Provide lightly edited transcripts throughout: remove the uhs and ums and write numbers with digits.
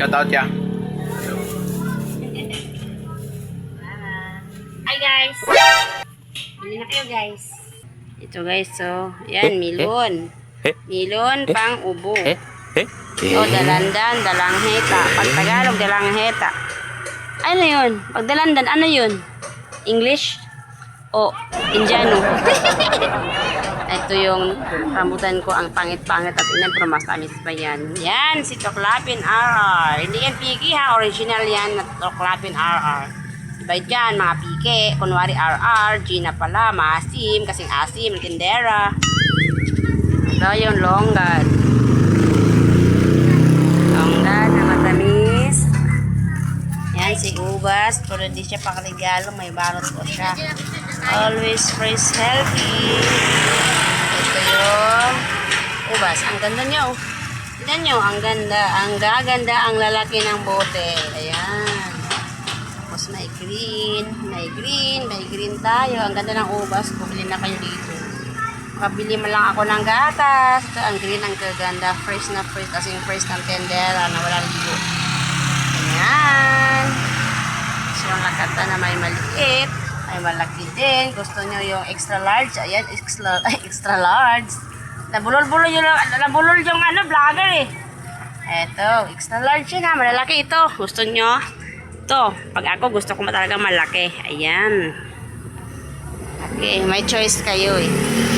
shout out ya. Hi guys! Bili na kayo guys. Ito guys, so, yan, milon. Milon pang ubo. O, dalandan, dalangheta. Pag Tagalog, dalangheta. Ano yun? Pag dalandan, ano yun? English? O, Indiano? Ito yung rambutan ko, ang pangit-pangit at inan, pero mas tamis pa yan. Yan, si Toklapin RR. Hindi yan piki ha, original yan na Toklapin RR. Diba dyan, mga pike, kunwari RR, Gina pala, maasim, kasing asim, tindera. Ito yung longan. Longan na matamis. Yan, si ubas, pero hindi siya pakaregalo, may balot po siya. Always fresh healthy. Ito yung ubas. Ang ganda niya, oh. Tignan nyo, ang ganda. Ang gaganda ang lalaki ng bote. Ayan. Tapos may green. May green. May green tayo. Ang ganda ng ubas. Bumili na kayo dito. Makabili mo lang ako ng gatas. Ito, ang green, ang gaganda. Fresh na fresh. Kasi yung fresh ng tendera na wala ligo. Ayan. So, yung lakata na may maliit. May malaki din. Gusto nyo yung extra large. Ayan, extra large. Nabulol-bulol yung vlogger eh. Eto, extra large yun ha. Malalaki ito. Gusto nyo? Ito. Pag ako, gusto ko talaga malaki. Ayan. Okay, may choice kayo eh.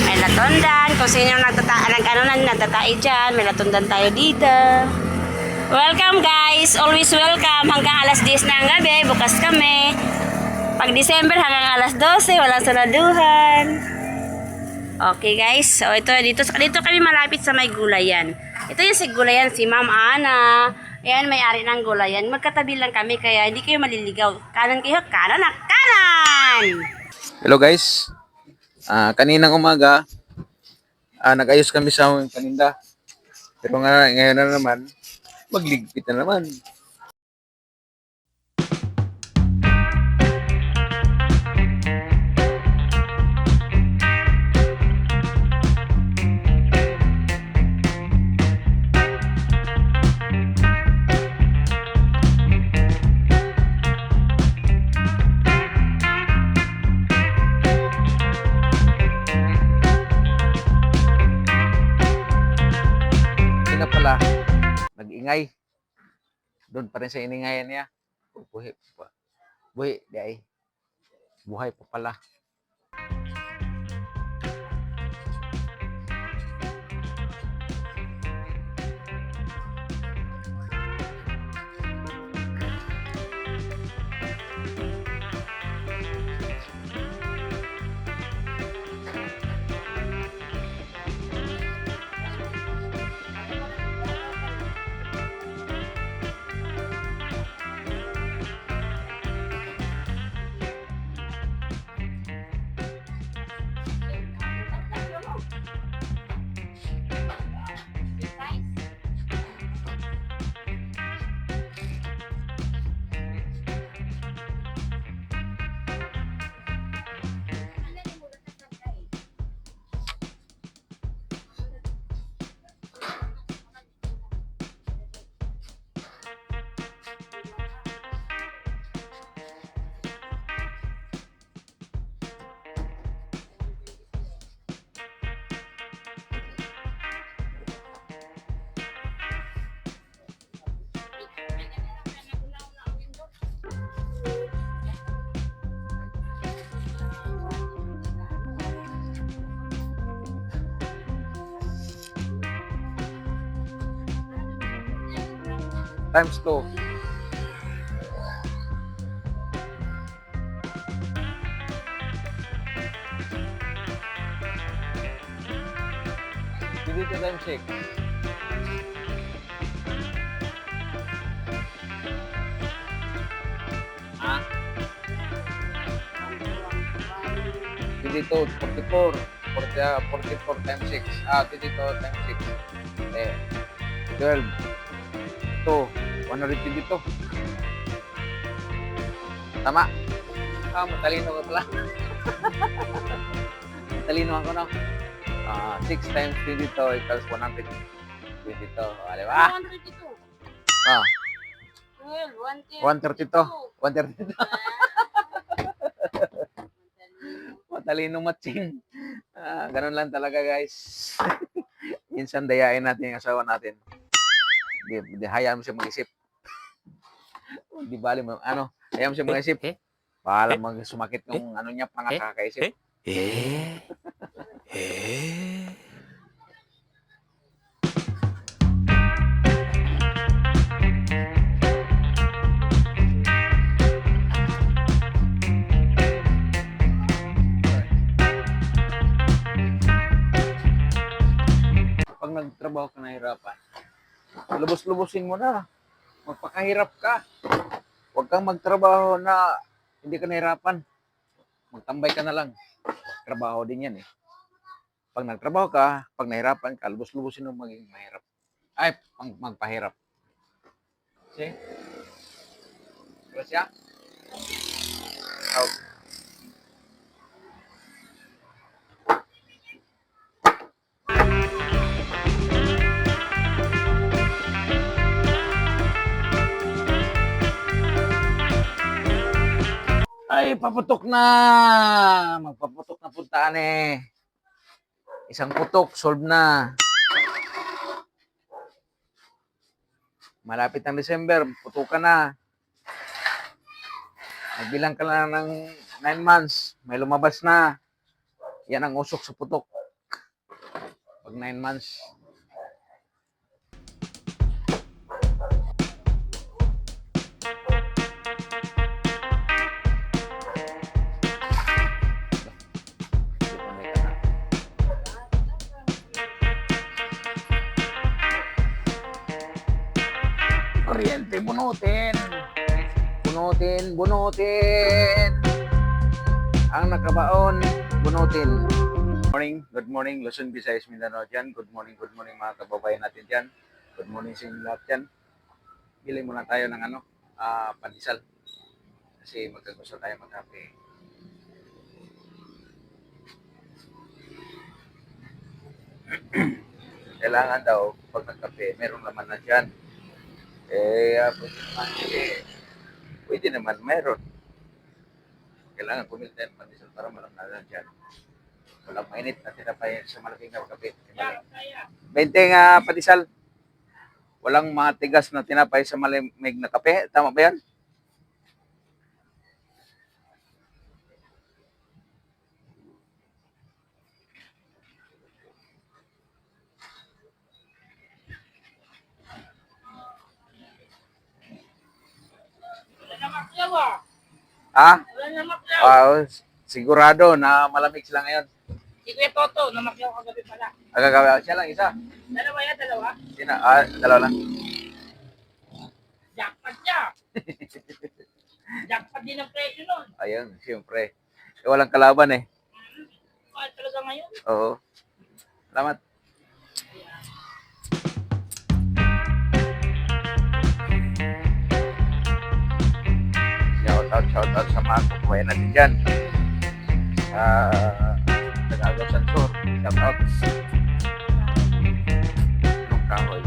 May latundan. Kung sino nagtatai dyan, may latundan tayo dito. Welcome guys. Always welcome. Hanggang alas 10 ng gabi. Bukas kami. Pag December hanggang alas 12, walang saraduhan. Okay guys, so dito kami malapit sa may gulayan. Ito yung si gulayan, si Ma'am Ana. Ayan, may-ari ng gulayan. Magkatabi lang kami, kaya hindi kayo maliligaw. Kanan kayo, kanan na kanan! Hello guys. Kaninang umaga, nag-ayos kami sa aming paninda. Pero ngayon na naman, magligpit na naman. Pala nag-ingay doon pa rin sa iningayan niya. Buhay pa, buhay di ay buhay pa pala. Times 2. Dito times 6. Dito 44. 44 times 6. Dito times 6. 12. Ito, 100 dito. Tama. Matalino ka pala. Matalino ako, no? 6 times 20 dito equals 100 dito. Di ba? 100 ito. Well, 132. 132. Matalino matching. Ganun lang talaga, guys. Minsan dayain natin yung asawa natin. Di hayaan mo siya mag-isip. Di bali mo, ano, hayaan mo siya mag-isip. Bahala sumakit yung ano niya, pangakakaisip. Pag nagtrabaho ka nahirapan, lubos-lubosin mo na. Magpakahirap ka. Huwag kang magtrabaho na hindi ka nahirapan. Magtambay ka na lang. Trabaho din yan eh. Pag nagtrabaho ka, pag nahirapan ka, lubos-lubosin mo maging mahirap. Ay, magpahirap. See? Gracia? Oh. Ay, paputok na! Magpaputok na puntaan eh. Isang putok, solve na. Malapit ng December, putukan na. Magbilang ka lang ng 9 months, may lumabas na. Yan ang usok sa putok. Pag 9 months. Kuryente, bunutin. Bunutin. Ang nakabaon, bunutin. Good morning, Luzon, Visayas, Mindanao dyan. Good morning mga kababayan natin dyan. Good morning sa inyo lahat dyan. Bili muna tayo ng pandesal. Kasi magkagusto tayo magkape. Kailangan daw, pag nagkape, merong laman na dyan. Pwede naman, meron. Kailangan pumili tayo ng pandesal para malamnan na dyan. Walang mainit na tinapay sa malaking kape. 20 nga pandesal. Walang matigas na tinapay sa malamig na kape. Tama ba yan? Ha? Sigurado na malamig sila ngayon. Si Kuya Toto, namakyaw kagabi pala. Agagawa siya lang isa. Dalawa yan, dalawa. Dalawa lang. Jackpot niya. Jackpot din ang presyo nun. Ayun, siyempre. Walang kalaban eh. Mahal talaga ngayon. Oo. Salamat. Shout out sa mga kabuhayan natin dyan. Tagagaw Sansor. Shout out. Nung kahoy.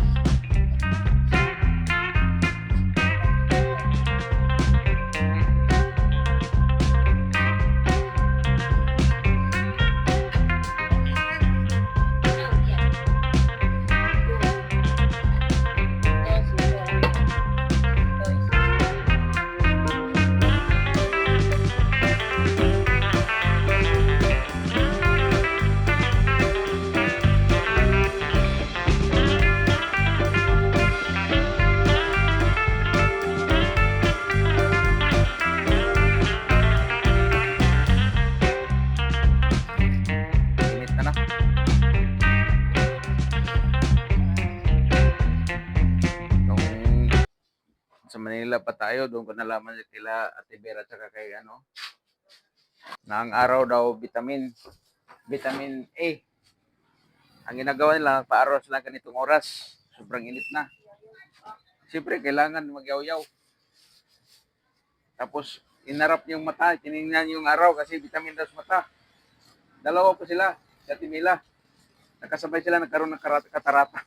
Init na na. Nung sa Manila pa tayo, doon ko nalaman kila Ate Vera at saka kay na ang araw daw vitamin A. Ang ginagawa nila, paaraw sila ganitong oras. Sobrang init na. Siyempre, kailangan magyaw-yaw. Tapos, inarap yung mata, tinignan yung araw kasi vitamin daw sa mata. Dalawa po sila, sa Timila. Nakasabay sila, nagkaroon ng katarata.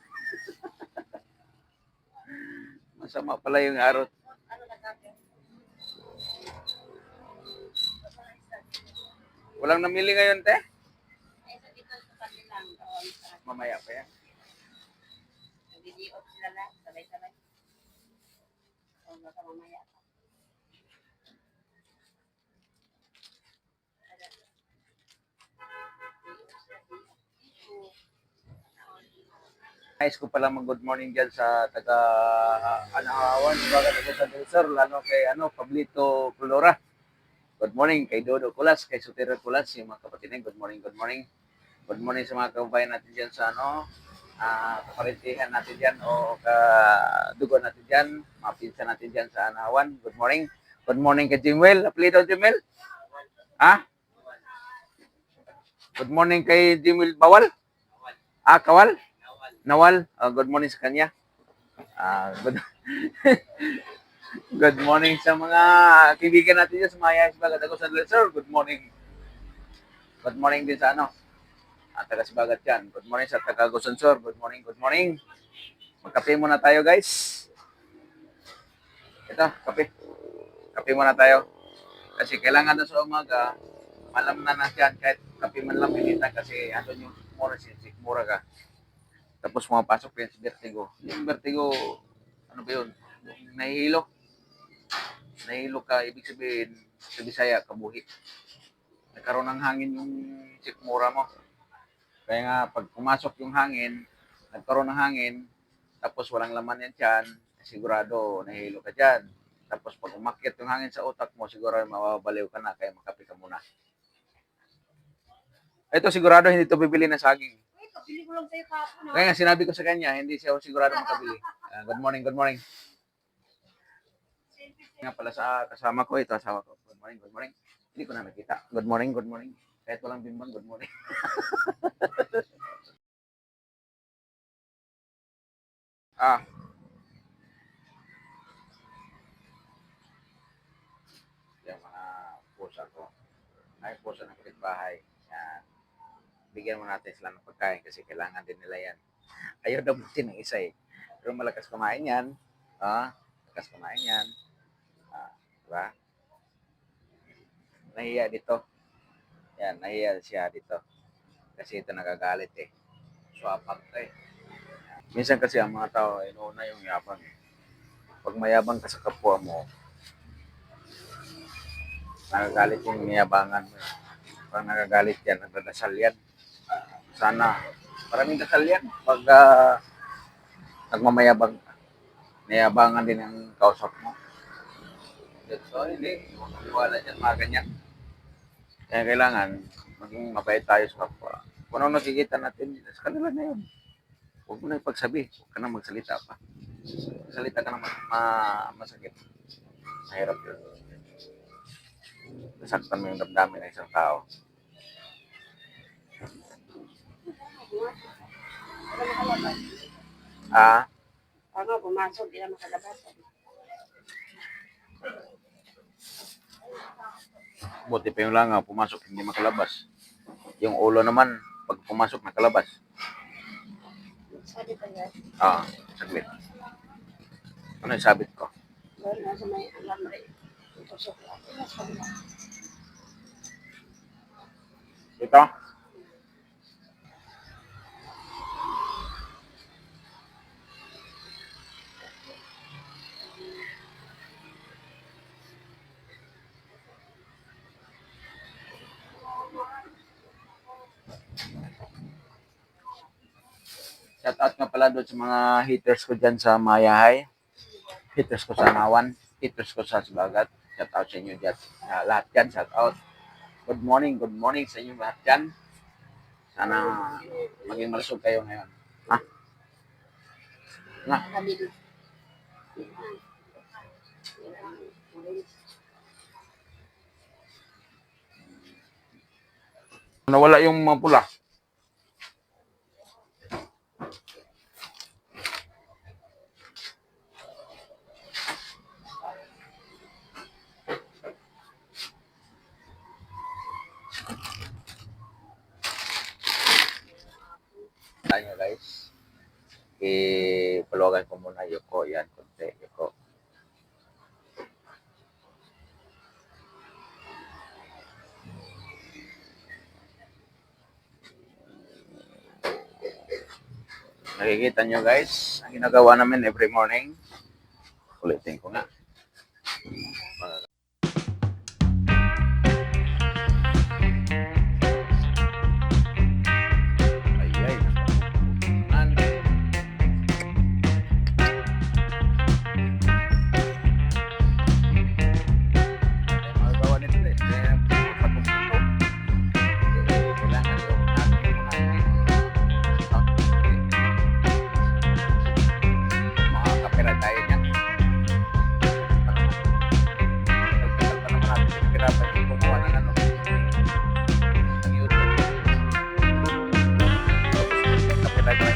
Masama pala yung araw. Walang namili ngayon, te? Mamaya pa yan. Video sila na, sabay-sabay. O, baka mamaya. Nais ko pala mag-good morning dyan sa taga Anahawan, baga taga San Sir, lalo kay Pablito Flora. Good morning kay Dodo Kulas, kay Sutero Kulas, yung mga kapatid niya. Good morning, good morning. Good morning sa mga kababayan natin dyan sa kaparintihan natin dyan o kadugo natin dyan, mga pinsan natin dyan sa Anahawan. Good morning. Good morning kay Jimwell. Apelido Jimwell? Ha? Good morning kay Jimwell Bawal? Kawal? Nawal? Good morning sa kanya. Good, good morning sa mga kaibigan natin dyan sa mga Yayas Bagat. Ako sa Sir, good morning. Good morning din sa taga Sibagat yan. Good morning sa taga Gosonsor. Good morning, good morning. Magkape muna tayo, guys. Ito, kape. Kape muna tayo. Kasi kailangan na sa umaga, malam na dyan, kahit kape man lang pinita kasi yung mura ka. Tapos pumapasok pa yan si Vertigo. Yung Vertigo, ano ba yun? Nahihilo. Nahihilo ka, ibig sabihin, sa Bisaya, kabuhi. Nagkaroon ng hangin yung sikmura mo. Kaya nga, pag pumasok yung hangin, nagkaroon ng hangin, tapos walang laman yan dyan, sigurado nahihilo ka dyan. Tapos pag umakyat yung hangin sa utak mo, sigurado mawawabaliw ka na, kaya makape ka muna. Ito sigurado hindi ito bibili ng saging. Bili ko lang sa'yo kapon. Kaya nga sinabi ko sa kanya, hindi siya sigurado makabili. Good morning, good morning. Nga pala sa kasama ko, ito asawa ko. Good morning, good morning. Hindi ko na nakita. Good morning, good morning. Kahit walang bimbang, good morning. Yung mga pusa ko. Ay, pusa ng kapitbahay. Yan. Bigyan mo natin sila ng pagkain kasi kailangan din nila yan. Ayaw daw butin ng isa eh. Pero malakas kumain yan. Malakas kumain yan. Diba? Nahiya dito. Yan, nahiya siya dito. Kasi ito nagagalit eh. Swapag ka eh. Minsan kasi ang mga tao, inuuna yung yabang eh. Pag mayabang ka sa kapwa mo, nagagalit yung yabangan mo. Pag nagagalit yan, nagdadasal yan. Sana, maraming dasal yan. Pag nagmamayabang ka, nayabangan din ang kausap mo. So, hindi. Wala dyan mga ganyan. Kaya kailangan, maging mabait tayo sa kapwa. Kung ano nakikita natin, sa kanila na yun. Huwag mo na ipagsabi. Huwag ka na magsalita pa. Salita ka na masakit. Mahirap yun. Nasaktan mo yung damdamin ng isang tao. Ano, pumasok, di na makalabas. Buti pa yung langaw, pumasok, hindi makalabas. Yung ulo naman, pag pumasok, nakalabas. Sabi pa yan. Saglit. Ano yung sabit ko? Doon, nasa may alambre. Tusok lang. Ito? Shout out nga pala doon sa mga haters ko dyan sa Mayahay. Haters ko sa Nawan. Haters ko sa Sibagat. Shout out sa inyo dyan. Lahat dyan, shout out. Good morning sa inyo lahat dyan. Sana maging malusog kayo ngayon. Nga. Nawala yung mga pula. Tayo guys. Ipulugan ko muna yuko. Yan, konti yuko. Nakikita nyo guys, ang ginagawa namin every morning. Ulitin ko nga. Ay, ay. Magawa nito eh. Patong-patong. Kailangan yung ating mga kapera tayo niyan. Nagtagal pa naman natin pinagkirapan yung kumuha ng ano. Ng YouTube. Kapera tayo.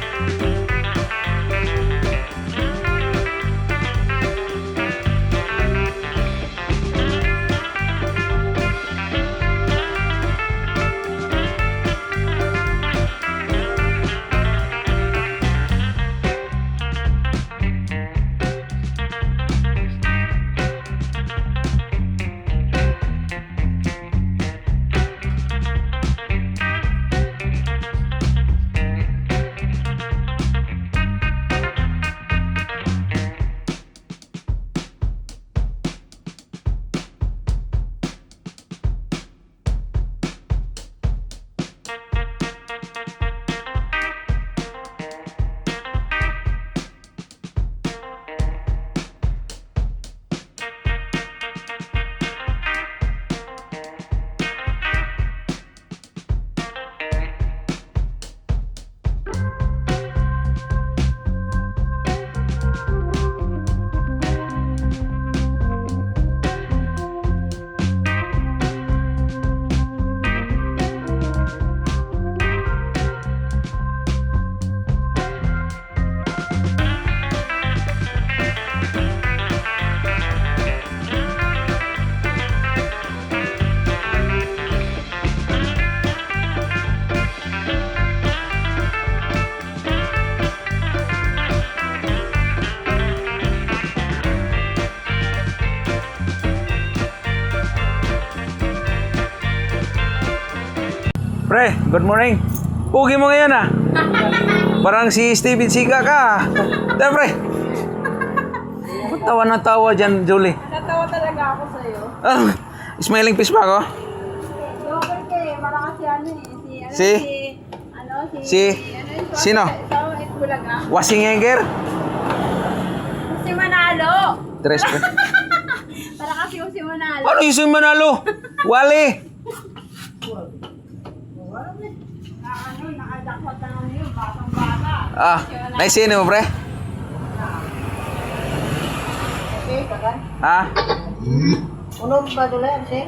Pre, good morning. Pugi mo ngayon ah. Parang si Steven Siga ka. Dahil pre. Ba't tawa na tawa dyan, Julie? Natawa talaga ako sa'yo. Ah, smiling face pa ako? Joker ka eh. Parang kasi ano eh. Si? Sino? Bulaga. Wasingeger? Si Manalo. Tres pre. Parang kasi si Manalo. Ano yung si Manalo? Wale. Nakadakot na naman yun. Batang-bata. Ah, naisini mo pre? Okay, kagan. Ha? Uno ba doon si?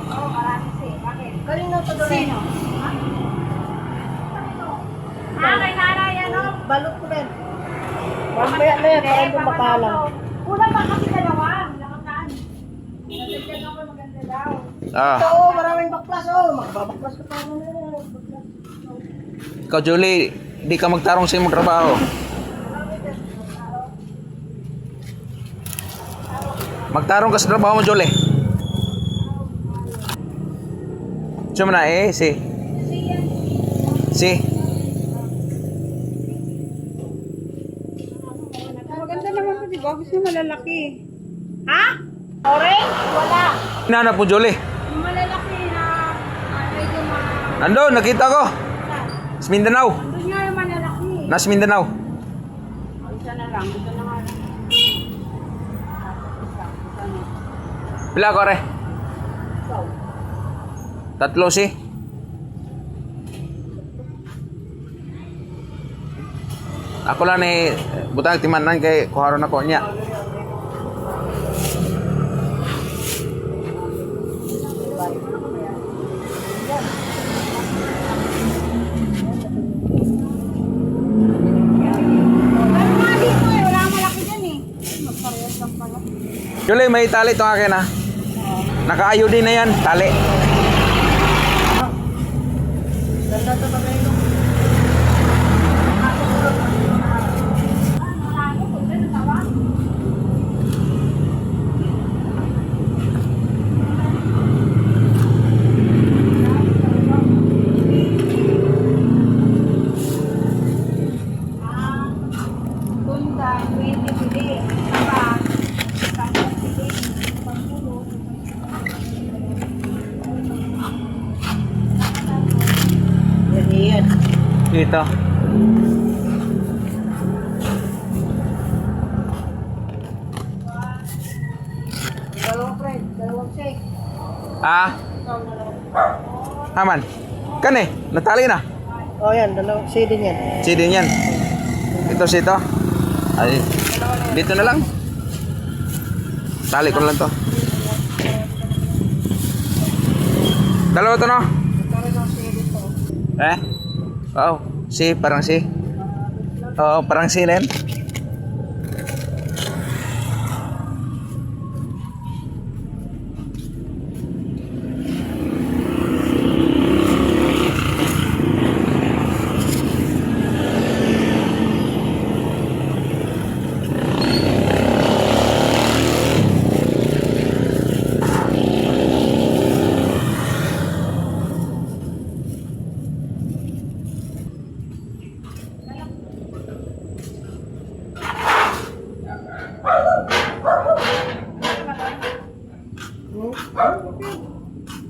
Oo, marami si. Bakit? Kanino to doon? Sino? Ha? Kay nanay ano? Balot ko rin. Mamaya na yan, parang dumakalam. Kulang ba kasi dalawa? Lakataan. Nasagyan ako maganda daw. Ah. Oo, maraming baklas. Oo, magbabaklas ka pa naman. Ikaw, Julie, di ka magtarong sa imong trabaho. Magtarong ka sa trabaho mo, Julie. Siya mo na eh, si. Maganda naman ito, di ba? Gusto mo malalaki. Ha? Orange? Wala. Hinanap mo, Julie. Yung malalaki na medyo Nandun, nakita ko. Sa Mindanao. Doon nga yung malalaki. Nasa Mindanao. Isa na lang. Ito na nga lang. Pila ko, re? Tatlo, si. Ako lang ni butang timanan kay kuharon ako niya. Julie, may tali ito akin ha. Nakaayo din na yan, tali. Dito. Dalawang friend, dalawang shake. Ah, aman. Kan eh, natali na. Oh yan, dalawang shake din yan. CD niyan. Ito si ito. Ay, dito na lang. Tali ko na lang to. Dalawa to no? Eh? Oh, si, parang si. Oo, parang si na yan.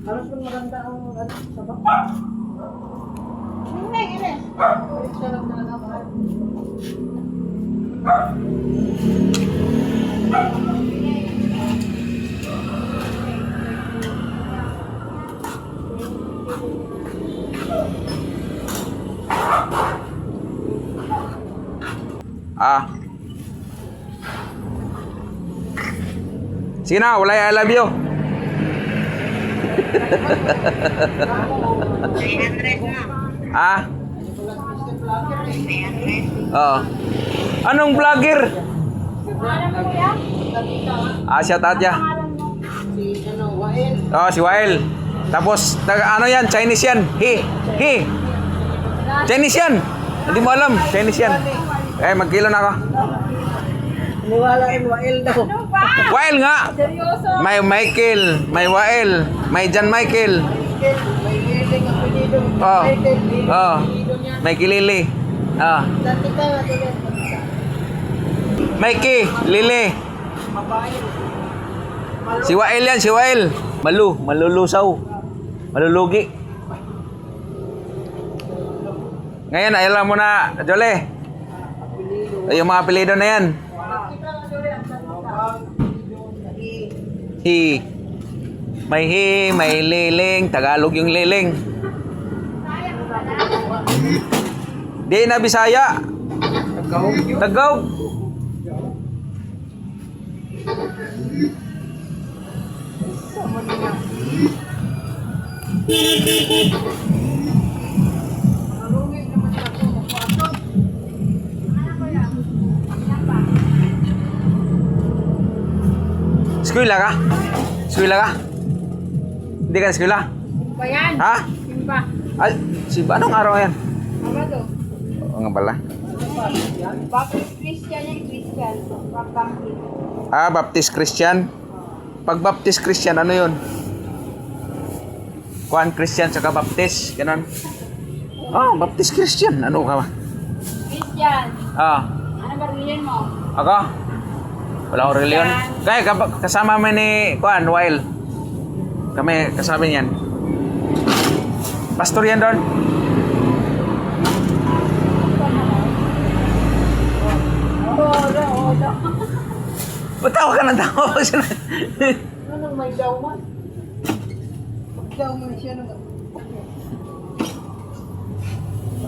Halos kung maganda ang sabak. Hindi. Siya lang talaga mahal. Ah. Sige na, wala I love you. 300 na. Ah? Oo. Anong vlogger? Ah, shout out ya. Si Wael. Oh, si Wael. Tapos, ano yan? Chinese yan. He. Chinese yan. Hindi mo alam. Chinese yan. Eh, magkilo na ako. Niwala in Wael daw. Wael nga. May Michael. May Wael. May John Michael. May giling ang pinido. Oh. Oh. May Kilili. Ah. Dati ka nga tuloy. Mikey, Lili. Si Wael yan, si Wael. Malulusaw. Malulugi. Ngayon, alam mo na, Jole. Yung mga apelido na yan. He. May liling. Tagalog yung liling. Di na Bisaya. Tagaw. Eskwela ka? Eskwela ka? Hindi ka eskwela? Ba yan? Ha? Simba. Ay, anong araw yan? Amado. Oo nga pala. Baptist Christian yan, Christian. Baptist. Ah, Baptist Christian. Pag Baptist Christian, ano yun? Kuan Christian saka Baptist, ganun. Oh, Baptist Christian. Ano ka ba? Christian. Ah, Ano ba rin mo? ako? Wala akong reliyon. Kaya kasama mo ni Kuan, Wael. Kami kasama niyan. Pastor yan doon. Oo. Ba't tawa ka ng tawa? Anong may daw man? Daw man siya nung...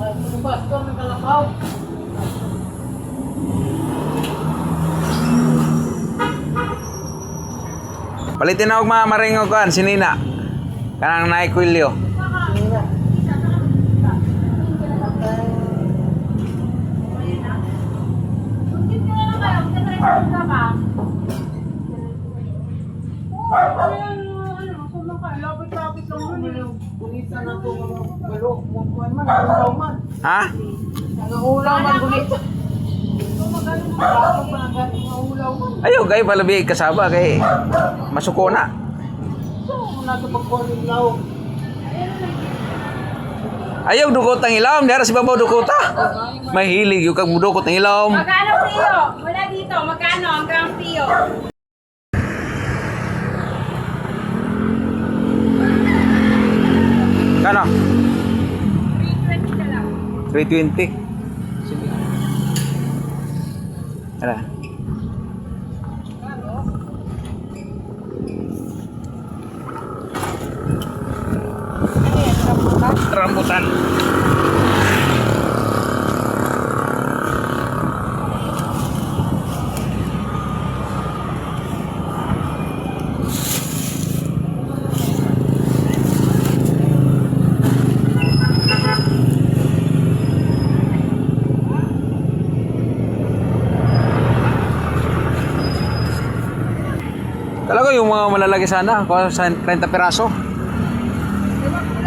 Ang pastor ng Kalakaw. Palitin na huwag maringog Kuan, si Nina. Kanang naikwilyo. Ha? Ayaw kay palabi kasaba kay masuko na. Ayaw dukot ang ilawom, dara si babaw dukota. May hilig yung kag mudukot ng ilawom. Magkano priyo? Wala dito. Magkano hanggang priyo? Kano? 320 na lang. 320. Sige. Tara. Rambutan. Talaga yung mga malalaki sana, kung sa 30 piraso.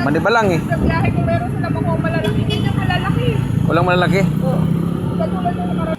Maniba lang eh. Sa biyahe ko meron sila mga malalaki. Hindi na malalaki. Walang malalaki. Oo. Katulad ng nakaraan.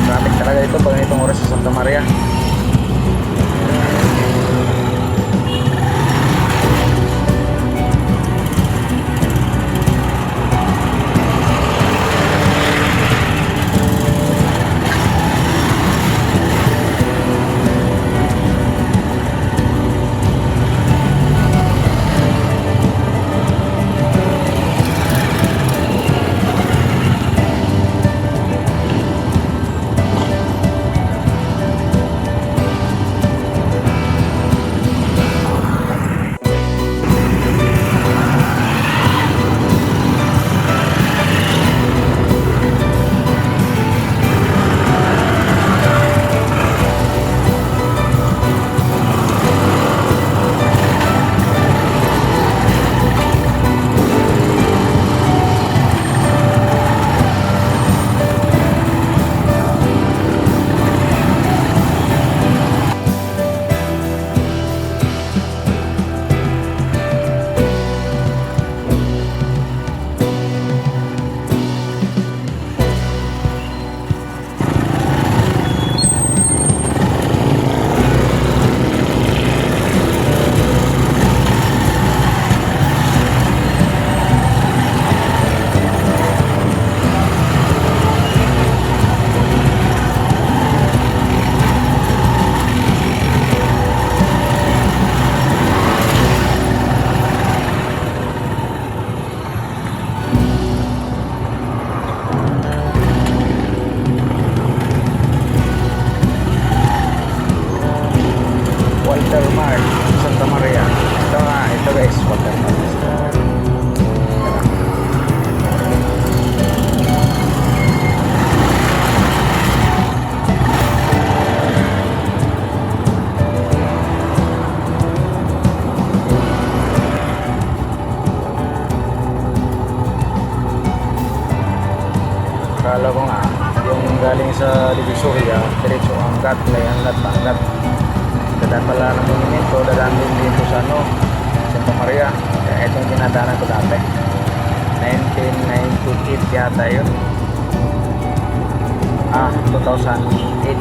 Traffic talaga ito pag itong oras sa Santa Maria. Walter Mart, Santa Maria. Ito guys, Walter Mart. Akala ko nga, yung galing sa Divisoria, diretso hanggat, may hanggat. Dadaan pala ng monumento, dadaan din dito sa Santa Maria. Kaya itong dinadaanan ko dati. 1998 yata yun. 2008.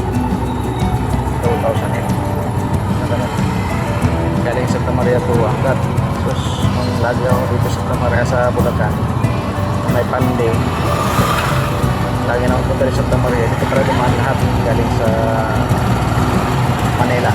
Galing Santa Maria to hanggat. Sus, nung lagi ako dito sa Santa Maria sa Bulacan, may pande. Lagi na ako punta rin sa Santa Maria. Dito para dumaan lahat galing sa Manila.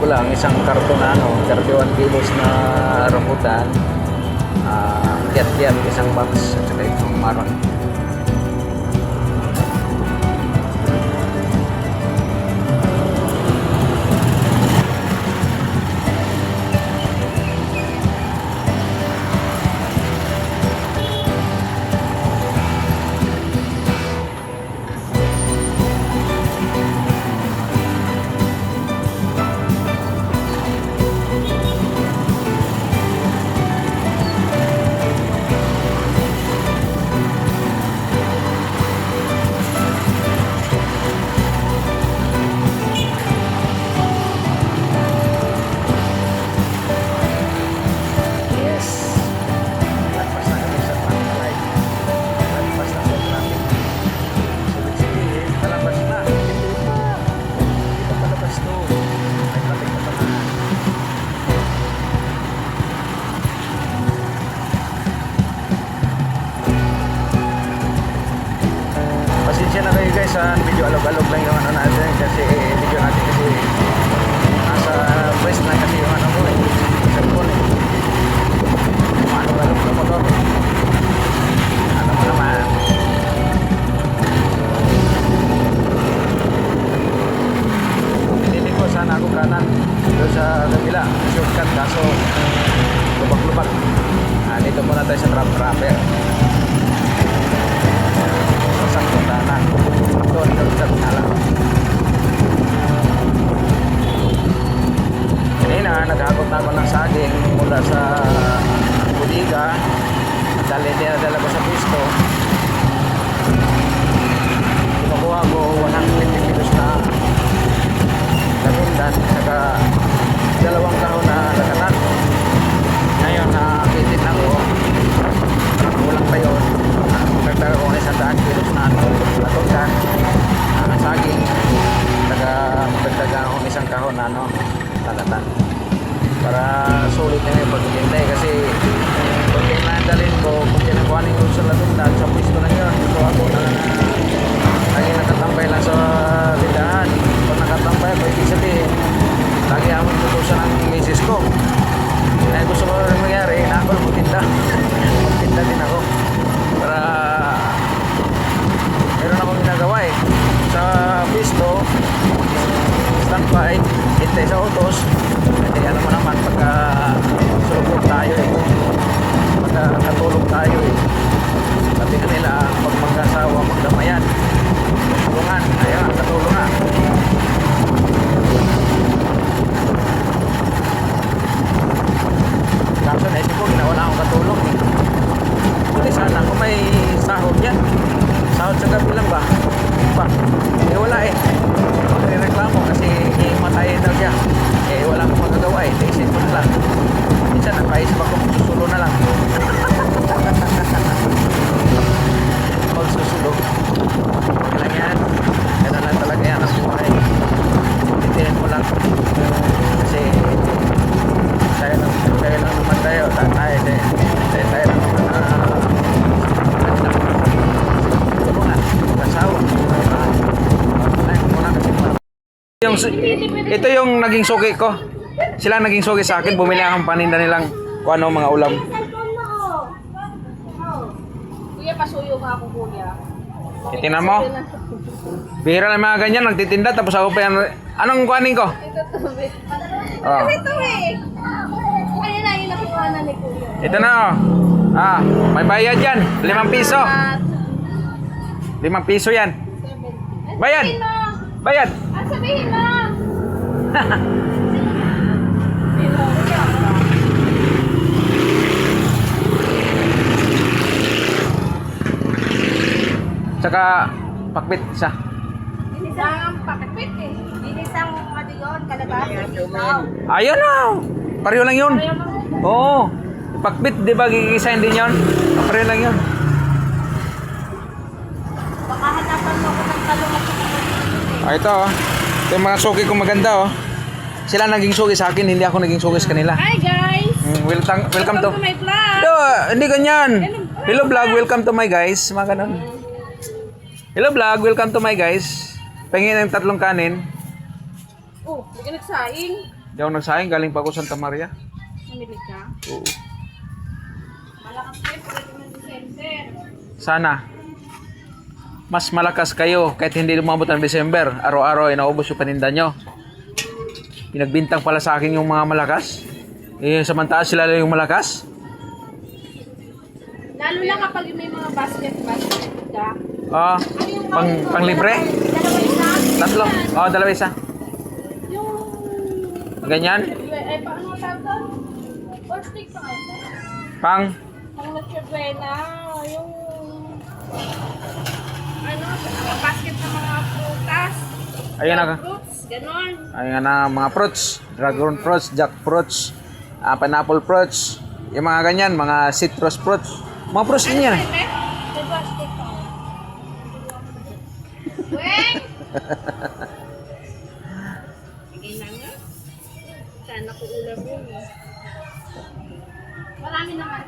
ko lang isang karton na 31 kilos na rambutan. Kiyat-kiyat isang box at saka itong marang. Yes. Lagpas na kami sa traffic light. Lagpas na sa traffic. Ibig sabihin, palabas na. Hindi pa. Hindi pa palabas to. May traffic na pala. Pasensya na kayo guys, medyo alog-alog lang yung ano natin kasi video natin kasi nasa west na kasi yung ano mo cellphone alog-alog na motor. Ano mo naman. Pinili ko sana ako kanan doon sa kabila, shortcut kaso lubak-lubak. Dito muna tayo sa trapper. Saktong daanan. Doon sa lang. Kanina, naghakot na ako ng saging mula sa budiga. Dala ko sa pisto. Kinukuha ko 120 kilos na lamindan. Saka dalawang kahon na laganan. Ngayon, nakitin ako. Kulang pa yun. Nagdaga ko ng 100 kilos na latukan. Saging. Nagdaga ako ng isang kahon na lagatan. Para sulit na yung pagkintay kasi kung pinadalhin ko, kung pinakuhanin ko sa latundan, sa pwesto lang yun. Ito ako na lagi nakatambay lang sa tindahan. Kung nakatambay ako, ibig sabihin, lagi ako tutusan ng misis ko. Kaya gusto ko rin magyari, na ako magtinda. Magtinda din ako. Para meron akong ginagawa sa pisto, standby, hintay sa autos. Kasi alam mo naman pagka sulubog tayo pagka katulog tayo sabi na nila pag mag-asawa magdamayan tulungan, ayun, katulong na. Kaso na ito ko, ginawa na akong katulong Buti sana kung may sahod yan. Sahod sa gabi lang ba? Ba? Wala Magre-reklamo kasi matayin daw siya. Wala akong magagawa Isip ko na lang. Minsan nagpaisip ako, magsusulo na lang. Magsusulo. Huwag lang yan. Ganun lang talaga yan ang buhay. Tintihin mo lang. Kasi tayo lang naman tayo. Tayo lang naman tulungan. Kasawa. Ito yung naging suki ko. Sila naging suki sa akin. Bumili akong paninda nilang kung ano mga ulam. Kuya, pasuyo ka ako, kuya. Itinan mo. Bihira na mga ganyan. Nagtitinda tapos ako pa yan. Anong kuhanin ko? Ito to, be. Oh. Ito Kaya na yung nakuha na ni kuya. Ito na may bayad yan. 5 piso. 5 piso yan. Bayad. Bayad. Sabihin mo. Tsaka pakbit isa. Dinisang pakipit Dinisang madiyon, kalabasa, ikaw. Ayun na. Pareho lang yun. Oo. Pakbit, di ba gigisahin din yun? Pareho lang yun. Baka hanapan mo ko ng talong at Ito Ito yung mga suki kong maganda Sila naging suki sa akin, hindi ako naging suki sa kanila. Hi guys! Welcome to my vlog! Hindi ganyan. Hello vlog, welcome to my guys. Mga ganun. Hello vlog, welcome to my guys. Pengin ng 3 kanin. Oh, hindi ka nagsaing. Di ako nagsayang, galing pa ako Santa Maria. Namili ka? Oo. Malakas kayo pwede ng December. Sana. Mas malakas kayo kahit hindi lumabot ng December. Araw-araw ay naubos yung paninda nyo. Pinagbintang pala sa akin yung mga malakas. Eh, samantala sila lang yung malakas. Lalo na kapag may mga basket ka. Ah, Ano yung pang libre? Dalawa isa? Tatlo. Oh, dalawa isa. Yung... Ganyan. Ay, paano tawag doon? Or stick pa nga ito? Pang. Ang Noche-Buena. Yung... Ano? Basket ng mga prutas. Ayan na. Fruits. Ganon. Ayan na mga fruits. Dragon fruits, jackfruits, pineapple fruits. Yung mga ganyan, mga citrus fruits. Mga fruits din yan. May basket pa. Weng! Sige na nga. Sana ko ulam yun eh. Marami naman.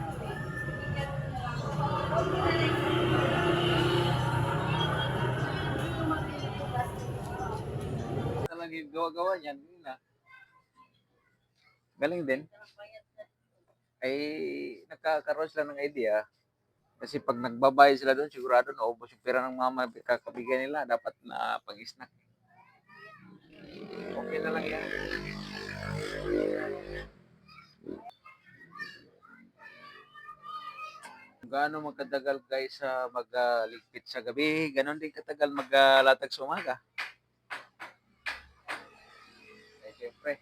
Talagang gawa-gawa niyan. Yun na. Galing din. Ay, nagkakaroon sila ng idea. Kasi pag nagbabayad sila doon, sigurado naubos yung pera ng mga kakabigyan nila. Dapat na pang-snack. Okay na lang yan. Gaano magkatagal guys sa magligpit sa gabi, ganon din katagal maglatag sa umaga. Eh, siyempre,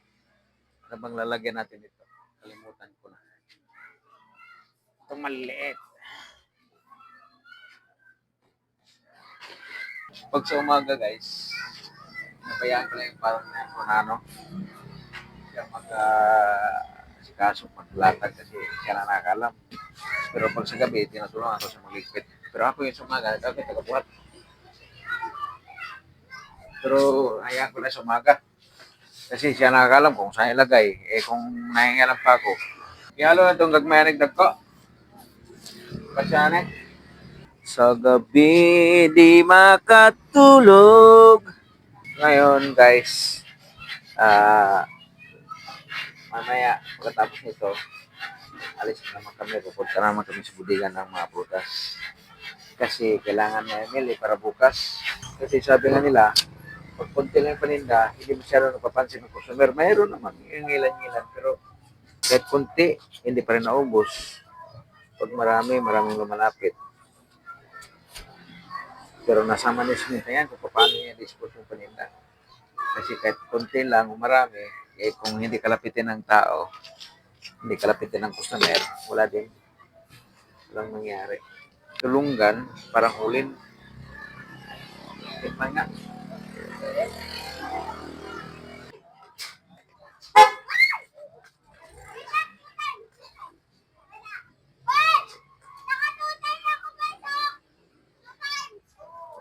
ano bang lalagyan natin dito? Kalimutan ko na. Itong maliit. Pag sa umaga guys, nabayaan ko lang yung parang ano, siya sikaso maglatag kasi siya na nakakalam. Pero pag sa gabi, tinutulungan ako sa magligpit. Pero ako yung sumaga, ako yung tagabuhat. Pero hayaan ko na sa umaga. Kasi siya nakakalam kung saan ilagay. Eh kung nahingalam pa ako. Ihalo na itong gagmayanig ko. Pasyanin. Sa gabi, di makatulog. Ngayon guys, mamaya pagkatapos nito, alis naman kami, pupunta naman kami sa budigan ng mga prutas. Kasi kailangan na mili para bukas. Kasi sabi nga nila, pag konti lang yung paninda, hindi masyado napapansin ng customer. Mayroon naman, yung ilan-ilan. Pero kahit konti, hindi pa rin naubos. Pag maraming lumalapit. Pero nasa management na yan kung paano yung dispose ng paninda. Kasi kahit konti lang o marami, eh kung hindi kalapitin ng tao, hindi kalapitin ng customer, wala din. Walang nangyari. Tulunggan, parang ulin. Diba nga?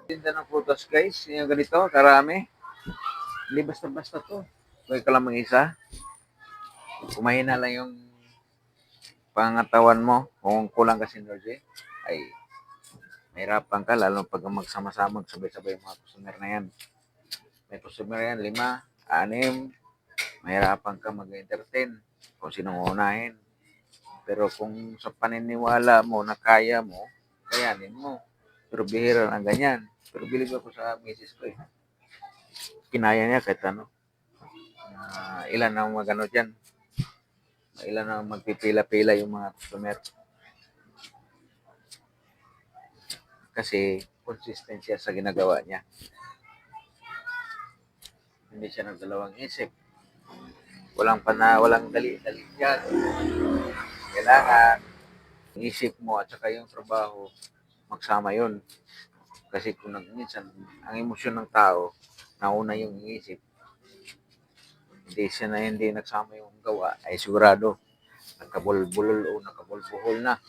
Tinda ng prutas guys, yung ganito, karami. Hindi basta-basta to. Huwag ka lang mag-isa. Kumain na lang yung pangatawan mo, kung kulang ka synergy, ay mahirapan ka, lalo pag magsama-sama, sabay-sabay yung mga customer na yan. May customer yan, 5, 6, mahirapan ka mag-entertain kung sinong unahin. Pero kung sa paniniwala mo na kaya mo, kayanin mo. Pero bihira ang ganyan. Pero bilib ako sa misis ko eh. Kinaya niya kahit ano. Ilan ang magano dyan. Ilan ang magpipila-pila yung mga customer. Kasi consistent siya sa ginagawa niya. Hindi siya nagdalawang isip. Walang dali-dali dyan. Kailangan isip mo at saka yung trabaho magsama yun. Kasi kung minsan ang emosyon ng tao nauna yung isip, hindi nagsama yung gawa, ay sigurado nagkabulbulol o nakabulbuhol na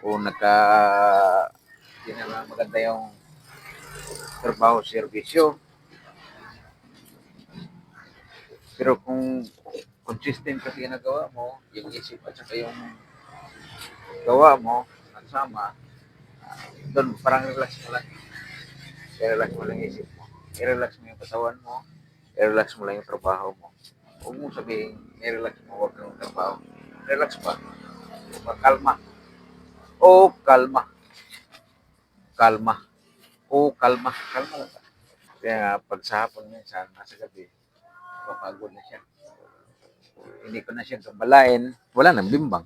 o hindi na maganda yung trabaho, serbisyo. Pero kung consistent kasi ginagawa mo, yung isip at saka yung gawa mo, nagsama, doon parang relax mo lang. I-relax mo lang yung isip mo. I-relax mo yung katawan mo. I-relax mo lang yung trabaho mo. Huwag mong sabihin, i-relax mo, huwag kang trabaho. Relax ba? Kalma. O, kalma. Kalma. O, kalma. Kalma lang. Kaya nga, pag sa hapon minsan, nasa gabi, papagod na siya. Hindi ko na siya gabalain. Wala nang bimbang.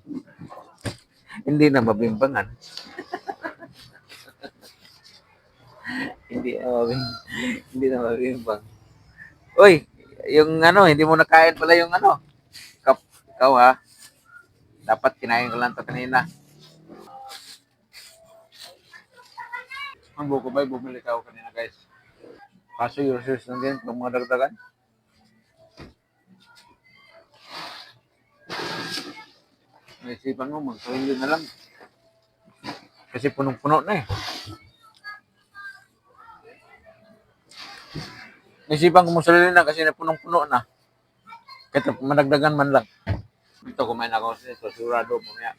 Hindi na mabimbangan. Hindi na mabimbang. Uy, yung ano, hindi mo nakain pala yung ano. Kap, ikaw ha. Dapat kinain ko lang to kanina. Ang buko ba, bumili ka ako kanina guys. Kaso yung search lang din, kung mga dagdagan. Naisipan mo, mag-sarili na lang. Kasi punong-puno na eh. Naisipan ko mag-sarili na kasi punong-puno na. Kahit madagdagan man lang. Ito, kumain ako sa ito, sigurado mamaya.